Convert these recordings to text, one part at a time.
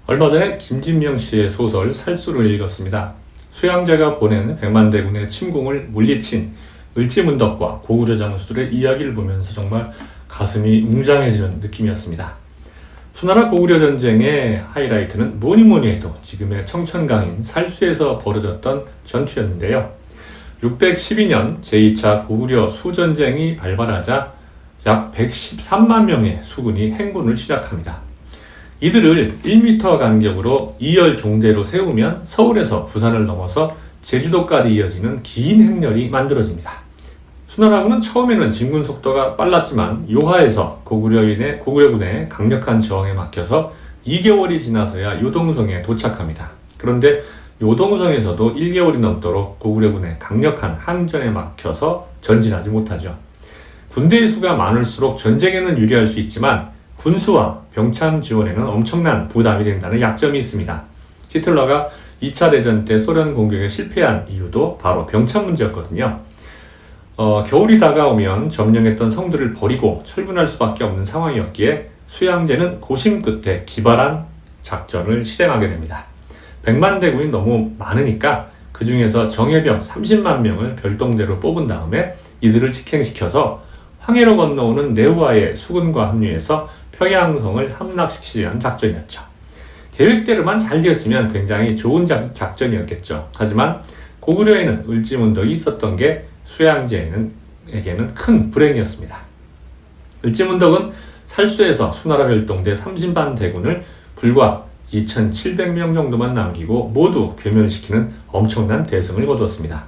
얼마 전에 김진명 씨의 소설 살수를 읽었습니다. 수양제가 보낸 백만대군의 침공을 물리친 을지문덕과 고구려 장수들의 이야기를 보면서 정말 가슴이 웅장해지는 느낌이었습니다. 수나라 고구려 전쟁의 하이라이트는 뭐니 해도 지금의 청천강인 살수에서 벌어졌던 전투였는데요. 612년 제2차 고구려 수전쟁이 발발하자 약 113만 명의 수군이 행군을 시작합니다. 이들을 1m 간격으로 2열 종대로 세우면 서울에서 부산을 넘어서 제주도까지 이어지는 긴 행렬이 만들어집니다. 수나라군은 처음에는 진군 속도가 빨랐지만 요하에서 고구려군의 강력한 저항에 막혀서 2개월이 지나서야 요동성에 도착합니다. 그런데 요동성에서도 1개월이 넘도록 고구려군의 강력한 항전에 막혀서 전진하지 못하죠. 군대의 수가 많을수록 전쟁에는 유리할 수 있지만 군수와 병참 지원에는 엄청난 부담이 된다는 약점이 있습니다. 히틀러가 2차 대전 때 소련 공격에 실패한 이유도 바로 병참 문제였거든요. 겨울이 다가오면 점령했던 성들을 버리고 철분할 수밖에 없는 상황이었기에 수양제는 고심 끝에 기발한 작전을 실행하게 됩니다. 100만 대군이 너무 많으니까 그 중에서 정예병 30만 명을 별동대로 뽑은 다음에 이들을 직행시켜서 황해로 건너오는 내우아의 수군과 합류해서 평양성을 함락시키기 위한 작전이었죠. 계획대로만 잘 되었으면 굉장히 좋은 작전이었겠죠. 하지만 고구려에는 을지문덕이 있었던 게 수양제에게는 큰 불행이었습니다. 을지문덕은 살수에서 수나라 별동대 30만 대군을 불과 2,700명 정도만 남기고 모두 괴멸시키는 엄청난 대승을 거두었습니다.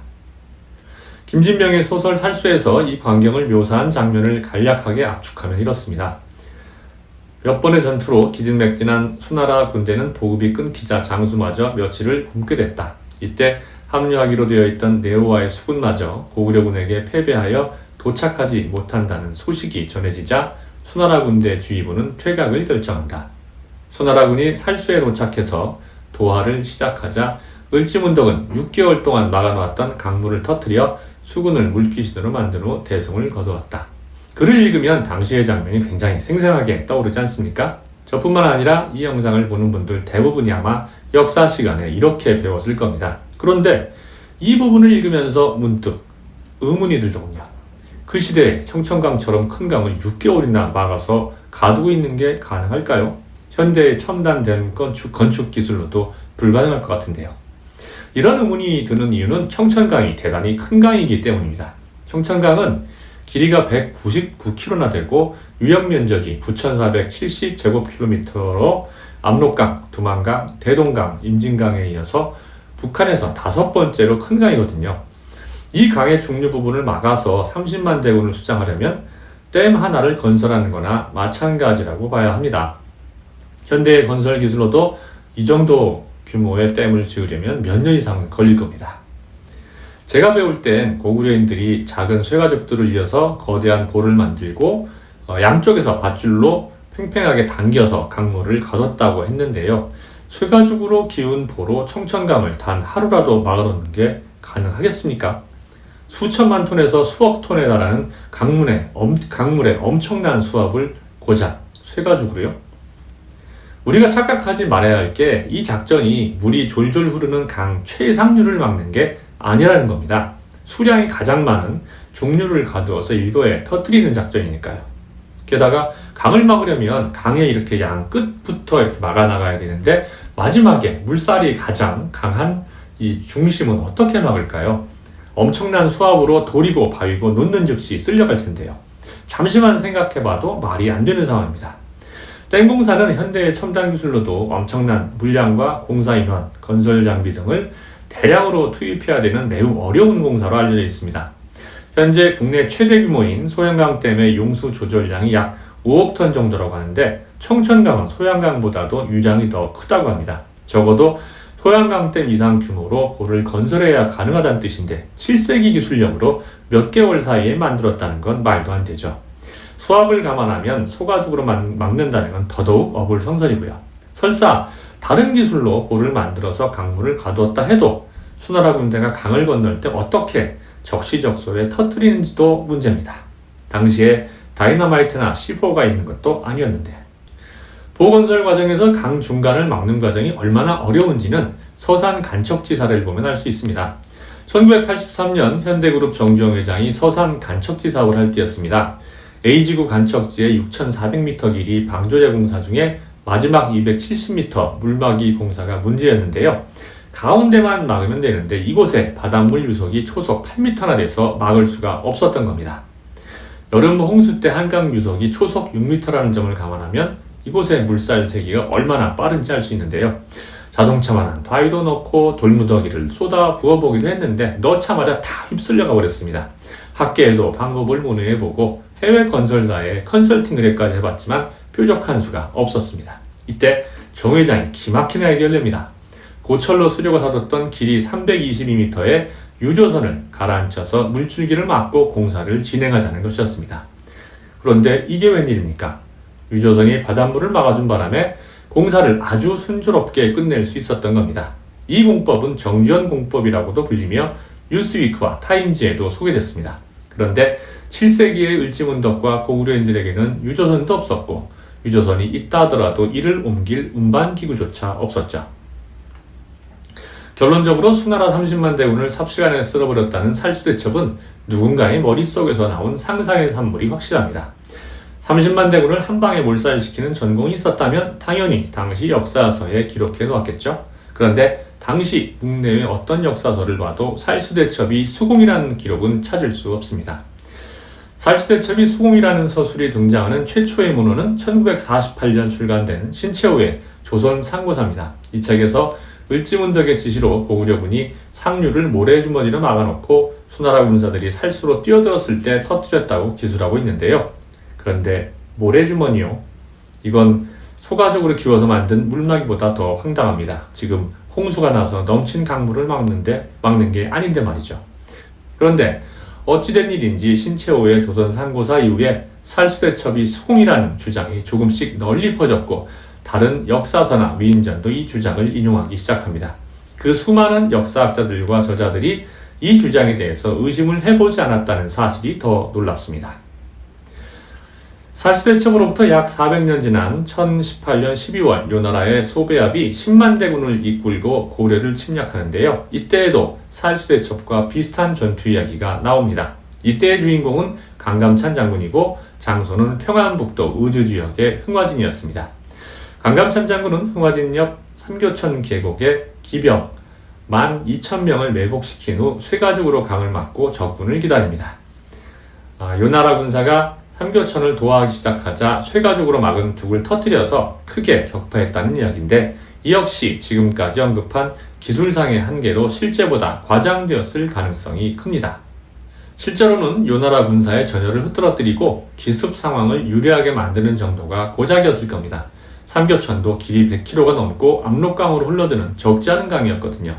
김진명의 소설 살수에서 이 광경을 묘사한 장면을 간략하게 압축하면 이렇습니다. 몇 번의 전투로 기진맥진한 수나라 군대는 보급이 끊기자 장수마저 며칠을 굶게 됐다. 이때 합류하기로 되어 있던 네오와의 수군마저 고구려군에게 패배하여 도착하지 못한다는 소식이 전해지자 수나라 군대 주의부는 퇴각을 결정한다. 수나라군이 살수에 도착해서 도하를 시작하자 을지문덕은 6개월 동안 막아놓았던 강물을 터뜨려 수군을 물귀신으로 만든 후 대승을 거두었다. 글을 읽으면 당시의 장면이 굉장히 생생하게 떠오르지 않습니까? 저뿐만 아니라 이 영상을 보는 분들 대부분이 아마 역사 시간에 이렇게 배웠을 겁니다. 그런데 이 부분을 읽으면서 문득 의문이 들더군요. 그 시대에 청천강처럼 큰 강을 6개월이나 막아서 가두고 있는 게 가능할까요? 현대의 첨단된 건축 기술로도 불가능할 것 같은데요. 이런 의문이 드는 이유는 청천강이 대단히 큰 강이기 때문입니다. 청천강은 길이가 199km나 되고 유역 면적이 9,470제곱킬로미터로 압록강, 두만강, 대동강, 임진강에 이어서 북한에서 5번째로 큰 강이거든요. 이 강의 중류 부분을 막아서 30만 대군을 수장하려면 댐 하나를 건설하는 거나 마찬가지라고 봐야 합니다. 현대의 건설 기술로도 이 정도 규모의 댐을 지으려면 몇 년 이상 걸릴 겁니다. 제가 배울 땐 고구려인들이 작은 쇠가죽들을 이어서 거대한 볼을 만들고 양쪽에서 밧줄로 팽팽하게 당겨서 강물을 가뒀다고 했는데요. 쇠가죽으로 기운 보로 청천강을 단 하루라도 막아놓는 게 가능하겠습니까? 수천만 톤에서 수억 톤에 달하는 강물의 엄청난 수압을 고작 쇠가죽으로요? 우리가 착각하지 말아야 할 게 이 작전이 물이 졸졸 흐르는 강 최상류를 막는 게 아니라는 겁니다. 수량이 가장 많은 중류를 가두어서 일거에 터뜨리는 작전이니까요. 게다가 강을 막으려면 강의 이렇게 양 끝부터 이렇게 막아나가야 되는데 마지막에 물살이 가장 강한 이 중심은 어떻게 막을까요? 엄청난 수압으로 돌이고 바위고 놓는 즉시 쓸려갈 텐데요. 잠시만 생각해봐도 말이 안 되는 상황입니다. 댐 공사는 현대의 첨단 기술로도 엄청난 물량과 공사 인원, 건설 장비 등을 대량으로 투입해야 되는 매우 어려운 공사로 알려져 있습니다. 현재 국내 최대 규모인 소양강댐의 용수 조절량이 약 5억 톤 정도라고 하는데 청천강은 소양강보다도 유량이 더 크다고 합니다. 적어도 소양강댐 이상 규모로 볼을 건설해야 가능하다는 뜻인데 7세기 기술력으로 몇 개월 사이에 만들었다는 건 말도 안 되죠. 수압을 감안하면 소가죽으로 막는다는 건 더더욱 어불성설이고요. 설사 다른 기술로 볼을 만들어서 강물을 가두었다 해도 수나라 군대가 강을 건널 때 어떻게 적시적소에 터뜨리는지도 문제입니다. 당시에 다이너마이트나 C4가 있는 것도 아니었는데 보건설 과정에서 강 중간을 막는 과정이 얼마나 어려운지는 서산 간척지 사례를 보면 알 수 있습니다. 1983년 현대그룹 정주영 회장이 서산 간척지 사업을 할 때였습니다. A지구 간척지의 6,400m 길이 방조제 공사 중에 마지막 270m 물막이 공사가 문제였는데요. 가운데만 막으면 되는데 이곳에 바닷물 유속이 초속 8m나 돼서 막을 수가 없었던 겁니다. 여름 홍수 때 한강 유속이 초속 6m라는 점을 감안하면 이곳의 물살 세기가 얼마나 빠른지 알 수 있는데요. 자동차만한 바위도 넣고 돌무더기를 쏟아 부어보기도 했는데 넣자마자 다 휩쓸려가 버렸습니다. 학계에도 방법을 문의해보고 해외 건설사에 컨설팅을 해봤지만 뾰족한 수가 없었습니다. 이때 정 회장이 기막힌 아이디어를 냅니다. 고철로 쓰려고 사뒀던 길이 322m의 유조선을 가라앉혀서 물줄기를 막고 공사를 진행하자는 것이었습니다. 그런데 이게 웬일입니까? 유조선이 바닷물을 막아준 바람에 공사를 아주 순조롭게 끝낼 수 있었던 겁니다. 이 공법은 정주현 공법이라고도 불리며 뉴스위크와 타임지에도 소개됐습니다. 그런데 7세기의 을지문덕과 고구려인들에게는 유조선도 없었고 유조선이 있다 하더라도 이를 옮길 운반기구조차 없었죠. 결론적으로 수나라 30만 대군을 삽시간에 쓸어버렸다는 살수대첩은 누군가의 머릿속에서 나온 상상의 산물이 확실합니다. 30만 대군을 한 방에 몰살시키는 전공이 있었다면 당연히 당시 역사서에 기록해 놓았겠죠. 그런데 당시 국내외 어떤 역사서를 봐도 살수대첩이 수공이라는 기록은 찾을 수 없습니다. 살수대첩이 수공이라는 서술이 등장하는 최초의 문헌은 1948년 출간된 신채호의 조선 상고사입니다. 이 책에서 을지문덕의 지시로 고구려군이 상류를 모래주머니로 막아놓고 수나라 군사들이 살수로 뛰어들었을 때 터뜨렸다고 기술하고 있는데요. 그런데 모래주머니요? 이건 소가죽으로 기워서 만든 물막이보다 더 황당합니다. 지금 홍수가 나서 넘친 강물을 막는 게 아닌데 말이죠. 그런데 어찌된 일인지 신채호의 조선 상고사 이후에 살수대첩이 수공이라는 주장이 조금씩 널리 퍼졌고 다른 역사서나 위인전도 이 주장을 인용하기 시작합니다. 그 수많은 역사학자들과 저자들이 이 주장에 대해서 의심을 해보지 않았다는 사실이 더 놀랍습니다. 살수대첩으로부터 약 400년 지난 1018년 12월 요나라의 소배압이 10만 대군을 이끌고 고려를 침략하는데요. 이때에도 살수대첩과 비슷한 전투 이야기가 나옵니다. 이때의 주인공은 강감찬 장군이고 장소는 평안북도 의주지역의 흥화진이었습니다. 강감찬 장군은 흥화진역 삼교천 계곡에 기병 12,000명을 매복시킨 후 쇠가죽으로 강을 막고 적군을 기다립니다. 요나라 군사가 삼교천을 도하기 시작하자 쇠가죽으로 막은 둑을 터뜨려서 크게 격파했다는 이야기인데 이 역시 지금까지 언급한 기술상의 한계로 실제보다 과장되었을 가능성이 큽니다. 실제로는 요나라 군사의 전열을 흐트러뜨리고 기습 상황을 유리하게 만드는 정도가 고작이었을 겁니다. 삼교천도 길이 100km가 넘고 압록강으로 흘러드는 적지 않은 강이었거든요.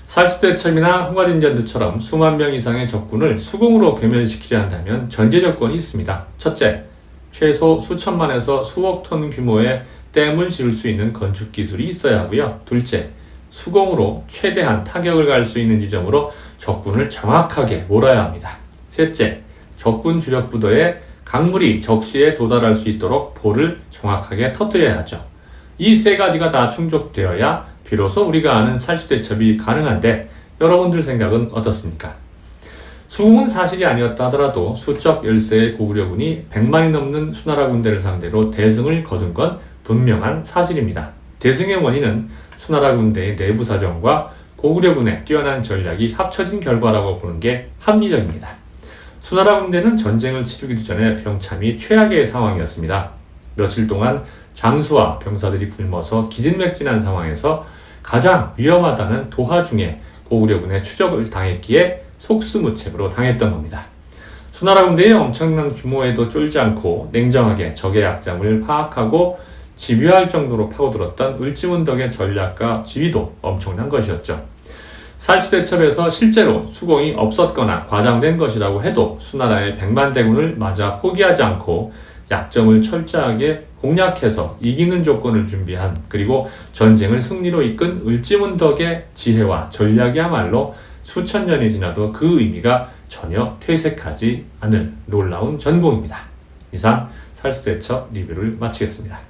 살수대첩이나 흥화진전투처럼 수만 명 이상의 적군을 수공으로 괴멸시키려 한다면 전제 조건이 있습니다. 첫째, 최소 수천만에서 수억 톤 규모의 댐을 지을 수 있는 건축 기술이 있어야 하고요. 둘째, 수공으로 최대한 타격을 갈 수 있는 지점으로 적군을 정확하게 몰아야 합니다. 셋째, 적군 주력 부대에 강물이 적시에 도달할 수 있도록 볼을 정확하게 터뜨려야 하죠. 이 세 가지가 다 충족되어야 비로소 우리가 아는 살수대첩이 가능한데 여러분들 생각은 어떻습니까? 수공은 사실이 아니었다 하더라도 수적 열세의 고구려군이 100만이 넘는 수나라 군대를 상대로 대승을 거둔 건 분명한 사실입니다. 대승의 원인은 수나라 군대의 내부 사정과 고구려군의 뛰어난 전략이 합쳐진 결과라고 보는 게 합리적입니다. 수나라 군대는 전쟁을 치르기도 전에 병참이 최악의 상황이었습니다. 며칠 동안 장수와 병사들이 굶어서 기진맥진한 상황에서 가장 위험하다는 도하 중에 고구려군의 추적을 당했기에 속수무책으로 당했던 겁니다. 수나라 군대의 엄청난 규모에도 쫄지 않고 냉정하게 적의 약점을 파악하고 집요할 정도로 파고들었던 을지문덕의 전략과 지휘도 엄청난 것이었죠. 살수대첩에서 실제로 수공이 없었거나 과장된 것이라고 해도 수나라의 100만 대군을 맞아 포기하지 않고 약점을 철저하게 공략해서 이기는 조건을 준비한 그리고 전쟁을 승리로 이끈 을지문덕의 지혜와 전략이야말로 수천 년이 지나도 그 의미가 전혀 퇴색하지 않을 놀라운 전공입니다. 이상 살수대첩 리뷰를 마치겠습니다.